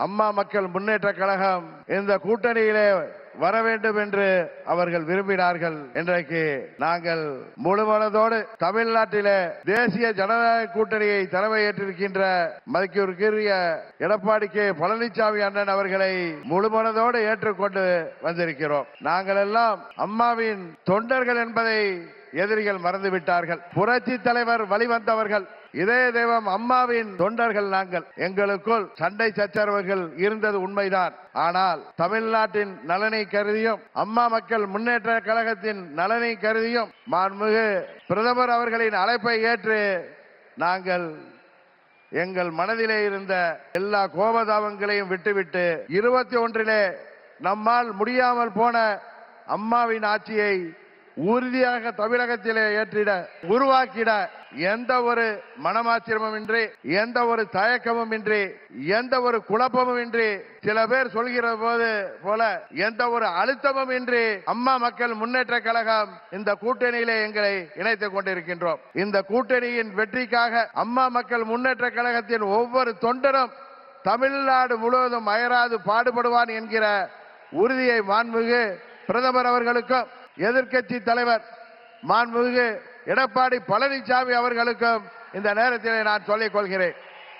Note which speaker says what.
Speaker 1: அம்மா மக்கள் முன்னேற்ற கழகம் இந்த கூட்டணியிலே வர வேண்டும் என்று அவர்கள் விரும்பினார்கள். இன்றைக்கு நாங்கள் முழுமனதோடு தமிழ்நாட்டிலே தேசிய ஜனநாயக கூட்டணியை தலைமையேற்றிருக்கின்ற மதிப்பிற்குரிய எடப்பாடி கே பழனிசாமி அண்ணன் அவர்களை முழுமனதோடு ஏற்றுக்கொண்டு வந்திருக்கிறோம். நாங்கள் எல்லாம் அம்மாவின் தொண்டர்கள் என்பதை எதிரிகள் மறந்துவிட்டார்கள். புரட்சி தலைவர் வழிவந்தவர்கள், இதே தெய்வம் அம்மாவின் தொண்டர்கள் நாங்கள். எங்களுக்குள் சண்டை சச்சரவுகள் இருந்தது உண்மைதான். ஆனால் தமிழ்நாட்டின் நலனை கருதியும் அம்மா மக்கள் முன்னேற்ற கழகத்தின் நலனை கருதியும் மாண்புமிகு பிரதமர் அவர்களின் அழைப்பை ஏற்று நாங்கள் எங்கள் மனதிலே இருந்த எல்லா கோபதாபங்களையும் விட்டுவிட்டு 21 நம்மால் முடியாமல் போன அம்மாவின் ஆட்சியை உறுதியாக தமிழகத்திலே ஏற்றிட உருவாக்கிட எந்த ஒரு மனமாச்சரியமும் இன்றி, எந்த ஒரு தயக்கமும் இன்றி, எந்த ஒரு குழப்பமும் இன்றி, சில பேர் சொல்கிற போல எந்த ஒரு அழுத்தமும் இன்றி அம்மா மக்கள் முன்னேற்ற கழகம் இந்த கூட்டணியிலே எங்களை இணைத்துக் கொண்டிருக்கின்றோம். இந்த கூட்டணியின் வெற்றிக்காக அம்மா மக்கள் முன்னேற்ற கழகத்தின் ஒவ்வொரு தொண்டரும் தமிழ்நாடு முழுவதும் அயராது பாடுபடுவான் என்கிற உறுதியை மாண்புமிகு பிரதமர் அவர்களுக்கும் எதிர்க்கட்சி தலைவர் மாண்புமிகு எடப்பாடி பழனிசாமி அவர்களுக்கும் இந்த நேரத்தில் நான் சொல்லிக் கொள்கிறேன்.